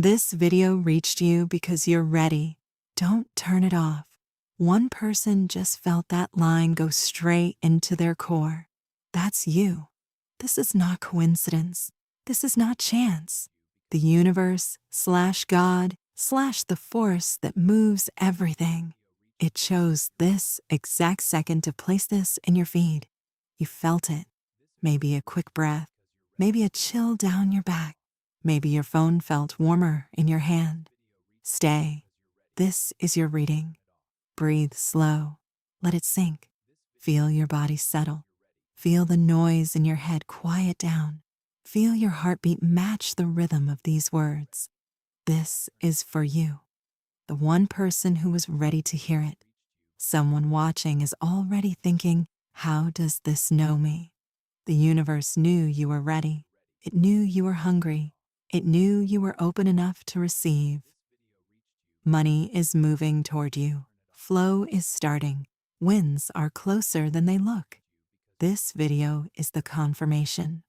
This video reached you because you're ready. Don't turn it off. One person just felt that line go straight into their core. That's you. This is not coincidence. This is not chance. The universe / God / the force that moves everything. It chose this exact second to place this in your feed. You felt it. Maybe a quick breath. Maybe a chill down your back. Maybe your phone felt warmer in your hand. Stay. This is your reading. Breathe slow. Let it sink. Feel your body settle. Feel the noise in your head quiet down. Feel your heartbeat match the rhythm of these words. This is for you. The one person who was ready to hear it. Someone watching is already thinking, how does this know me? The universe knew you were ready. It knew you were hungry. It knew you were open enough to receive. Money is moving toward you. Flow is starting. Wins are closer than they look. This video is the confirmation.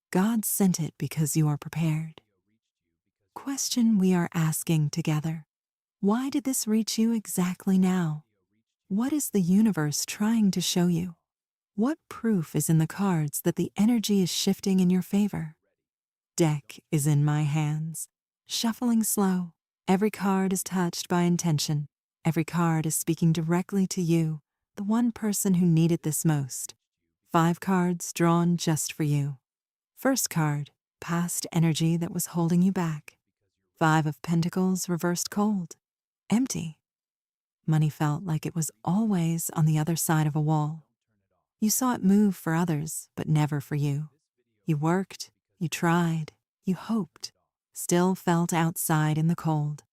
God sent it because you are prepared. Question we are asking together. Why did this reach you exactly now? What is the universe trying to show you? What proof is in the cards that the energy is shifting in your favor? Deck is in my hands. Shuffling slow. Every card is touched by intention. Every card is speaking directly to you, the one person who needed this most. 5 cards drawn just for you. First card, past energy that was holding you back. 5 of Pentacles reversed cold. Empty. Money felt like it was always on the other side of a wall. You saw it move for others, but never for you. You worked, you tried, you hoped, still felt outside in the cold.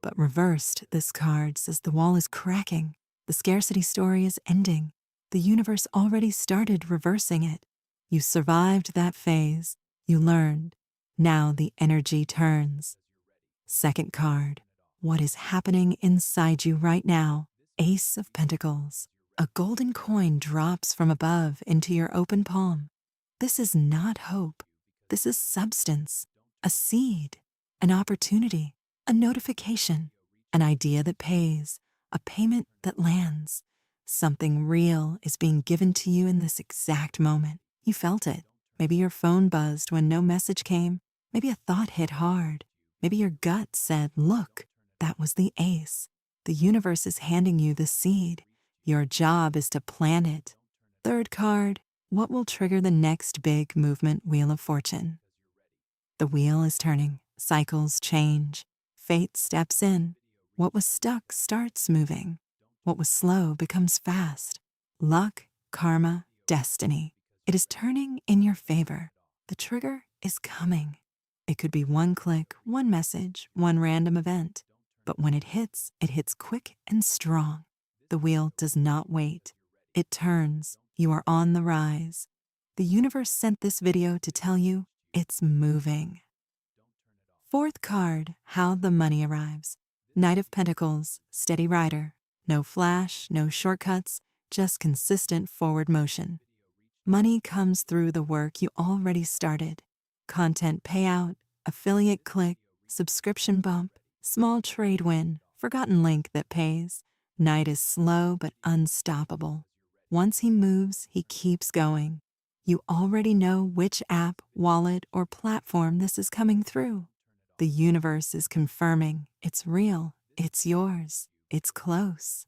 But reversed, this card says the wall is cracking. The scarcity story is ending. The universe already started reversing it. You survived that phase. You learned. Now the energy turns. Second card. What is happening inside you right now? Ace of Pentacles. A golden coin drops from above into your open palm. This is not hope. This is substance. A seed. An opportunity. A notification. An idea that pays. A payment that lands. Something real is being given to you in this exact moment. You felt it. Maybe your phone buzzed when no message came. Maybe a thought hit hard. Maybe your gut said, look, that was the ace. The universe is handing you the seed. Your job is to plant it. Third card, what will trigger the next big movement wheel of fortune? The wheel is turning. Cycles change. Fate steps in. What was stuck starts moving. What was slow becomes fast. Luck, karma, destiny. It is turning in your favor. The trigger is coming. It could be one click, one message, one random event. But when it hits quick and strong. The wheel does not wait. It turns. You are on the rise. The universe sent this video to tell you it's moving. Fourth card, how the money arrives. Knight of Pentacles, steady rider. No flash, no shortcuts, just consistent forward motion. Money comes through the work you already started. Content payout, affiliate click, subscription bump, small trade win, forgotten link that pays. Knight is slow but unstoppable. Once he moves, he keeps going. You already know which app, wallet, or platform this is coming through. The universe is confirming it's real, it's yours, it's close.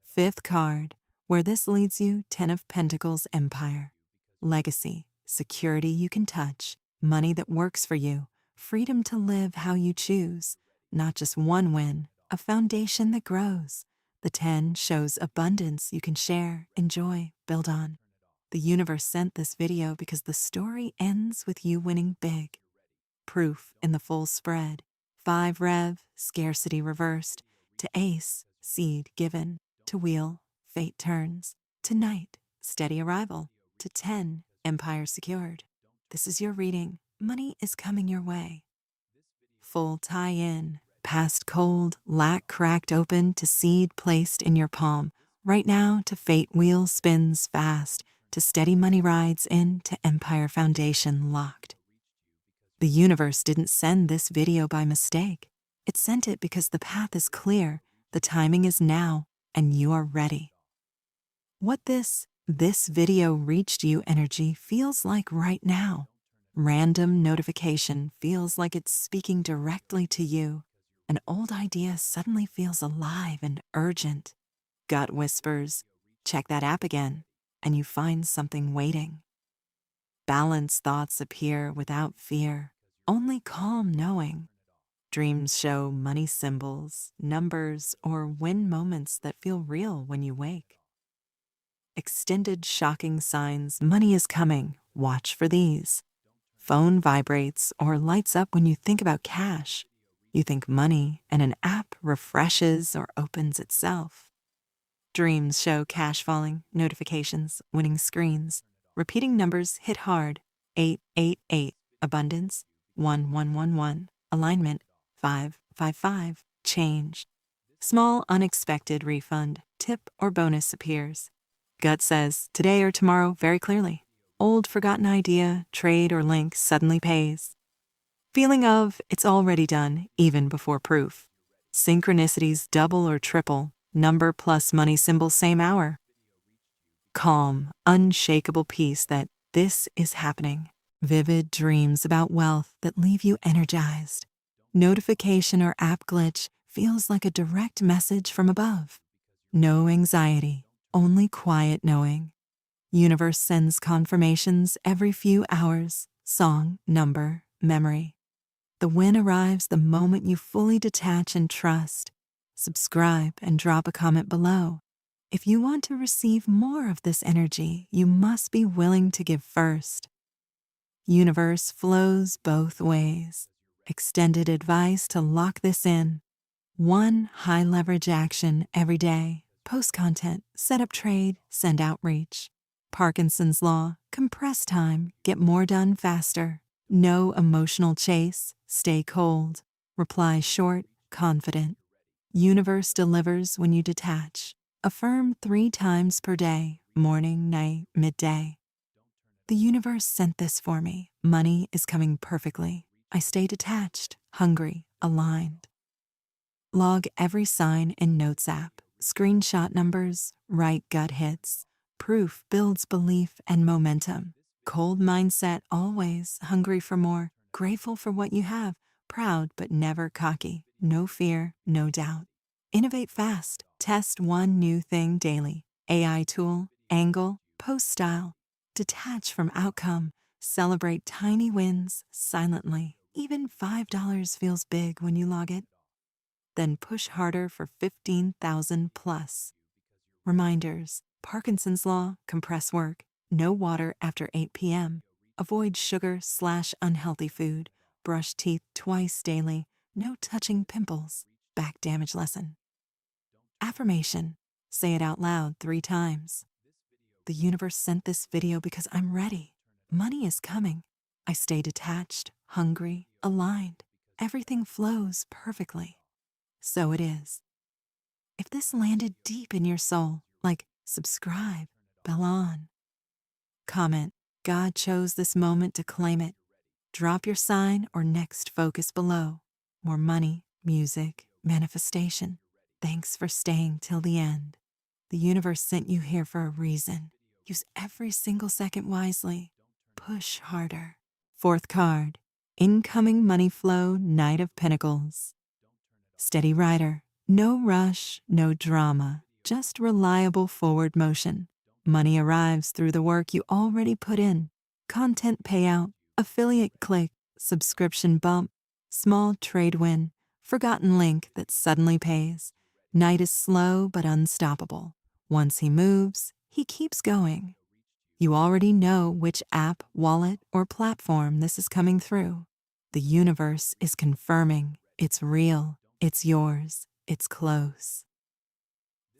Fifth card, where this leads you, 10 of Pentacles Empire. Legacy, security you can touch, money that works for you, freedom to live how you choose. Not just one win, a foundation that grows. The 10 shows abundance you can share, enjoy, build on. The universe sent this video because the story ends with you winning big. Proof in the full spread. 5 rev, scarcity reversed. To ace, seed given. To wheel, fate turns. To knight, steady arrival. To 10, empire secured. This is your reading. Money is coming your way. Full tie-in. Past cold, lack cracked open to seed placed in your palm. Right now to fate wheel spins fast. To steady money rides in to empire foundation locked. The universe didn't send this video by mistake. It sent it because the path is clear, the timing is now, and you are ready. What this video reached you energy feels like right now. Random notification feels like it's speaking directly to you. An old idea suddenly feels alive and urgent. Gut whispers, check that app again, and you find something waiting. Balanced thoughts appear without fear, only calm knowing. Dreams show money symbols, numbers, or win moments that feel real when you wake. Extended shocking signs, money is coming, watch for these. Phone vibrates or lights up when you think about cash. You think money, and an app refreshes or opens itself. Dreams show cash falling, notifications, winning screens. Repeating numbers hit hard. 888, abundance, 1111, alignment, 555, change. Small unexpected refund, tip or bonus appears. Gut says today or tomorrow very clearly. Old forgotten idea, trade or link suddenly pays. Feeling of it's already done even before proof. Synchronicities double or triple, number plus money symbol same hour. Calm, unshakable peace that this is happening. Vivid dreams about wealth that leave you energized. Notification or app glitch feels like a direct message from above. No anxiety, only quiet knowing. Universe sends confirmations every few hours, song, number, memory. The win arrives the moment you fully detach and trust. Subscribe and drop a comment below. If you want to receive more of this energy, you must be willing to give first. Universe flows both ways. Extended advice to lock this in. 1 high leverage action every day. Post content, set up trade, send outreach. Parkinson's law, compress time, get more done faster. No emotional chase, stay cold. Reply short, confident. Universe delivers when you detach. Affirm 3 times per day, morning, night, midday. The universe sent this for me. Money is coming perfectly. I stay detached, hungry, aligned. Log every sign in Notes app. Screenshot numbers, write gut hits. Proof builds belief and momentum. Cold mindset always, hungry for more, grateful for what you have, proud but never cocky, no fear, no doubt. Innovate fast, test one new thing daily. AI tool, angle, post style. Detach from outcome, celebrate tiny wins silently. Even $5 feels big when you log it. Then push harder for 15,000 plus. Reminders, Parkinson's law, compress work, no water after 8 p.m., avoid sugar/unhealthy food, brush teeth twice daily, no touching pimples, back damage lesson. Affirmation, say it out loud 3 times. The universe sent this video because I'm ready. Money is coming. I stay detached, hungry, aligned. Everything flows perfectly. So it is. If this landed deep in your soul, like subscribe, bell on, comment, God chose this moment to claim it. Drop your sign or next focus below. More money, music, manifestation. Thanks for staying till the end. The universe sent you here for a reason. Use every single second wisely. Push harder. 4th card, incoming money flow, Knight of Pentacles. Steady rider, no rush, no drama, just reliable forward motion. Money arrives through the work you already put in. Content payout, affiliate click, subscription bump, small trade win, forgotten link that suddenly pays. Knight is slow but unstoppable. Once he moves, he keeps going. You already know which app, wallet, or platform this is coming through. The universe is confirming it's real, it's yours, it's close.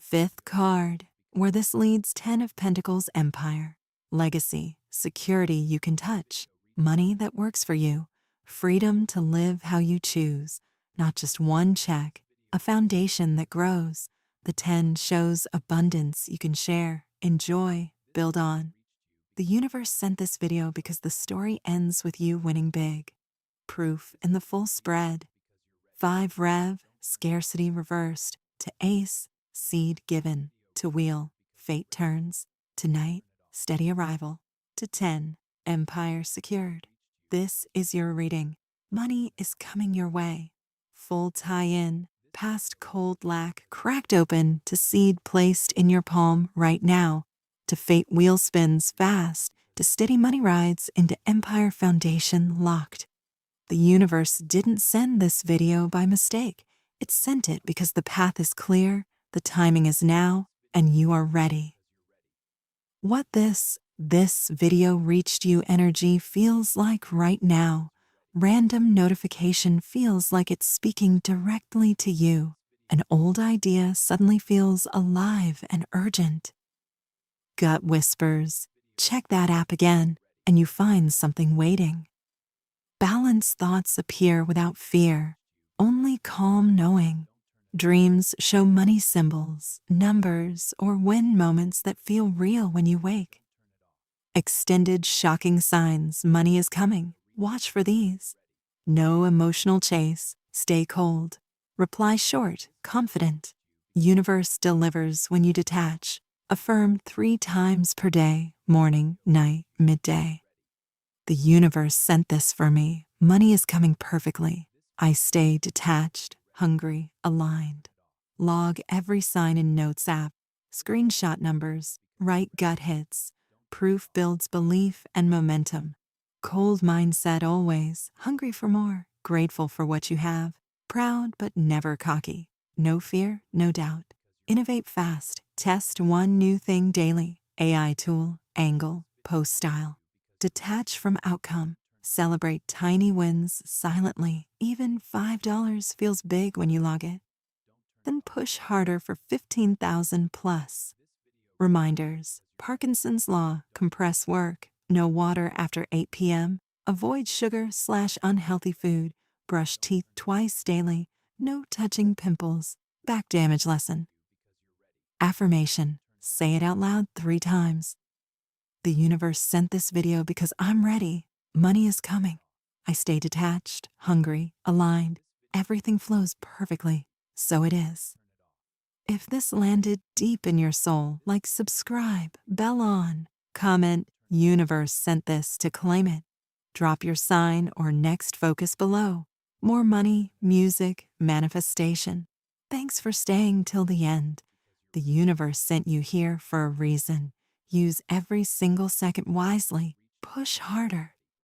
5th card, where this leads 10 of Pentacles Empire. Legacy, security you can touch, money that works for you, freedom to live how you choose, not just one check, a foundation that grows. The 10 shows abundance you can share, enjoy, build on. The universe sent this video because the story ends with you winning big. proof in the full spread. 5 Rev, scarcity reversed, to Ace, seed given, to Wheel, fate turns, to Knight, steady arrival, to 10, empire secured. This is your reading. Money is coming your way. Full tie-in, past cold lack cracked open to seed placed in your palm right now, to fate wheel spins fast, to steady money rides into empire foundation locked. The universe didn't send this video by mistake. It sent it because the path is clear, the timing is now, and you are ready. What this video reached you energy feels like right now. Random notification feels like it's speaking directly to you. An old idea suddenly feels alive and urgent. Gut whispers, check that app again, and you find something waiting. Balanced thoughts appear without fear, only calm knowing. Dreams show money symbols, numbers, or win moments that feel real when you wake. Extended shocking signs money is coming. Watch for these. No emotional chase, stay cold. Reply short, confident. Universe delivers when you detach. Affirm 3 times per day, morning, night, midday. The universe sent this for me. Money is coming perfectly. I stay detached, hungry, aligned. Log every sign in Notes app. Screenshot numbers. Write gut hits. Proof builds belief and momentum. Cold mindset always. Hungry for more. Grateful for what you have. Proud but never cocky. No fear, no doubt. Innovate fast. Test one new thing daily. AI tool, angle, post style. Detach from outcome. Celebrate tiny wins silently. Even $5 feels big when you log it. Then push harder for 15,000 plus. Reminders. Parkinson's Law. Compress work. No water after 8 p.m. Avoid sugar/unhealthy food. Brush teeth twice daily. No touching pimples. Back damage lesson. Affirmation. Say it out loud 3 times. The universe sent this video because I'm ready. Money is coming. I stay detached, hungry, aligned. Everything flows perfectly. So it is. If this landed deep in your soul, like subscribe, bell on, comment, universe sent this to claim it. Drop your sign or next focus below. More money, music, manifestation. Thanks for staying till the end. The universe sent you here for a reason. Use every single second wisely. Push harder.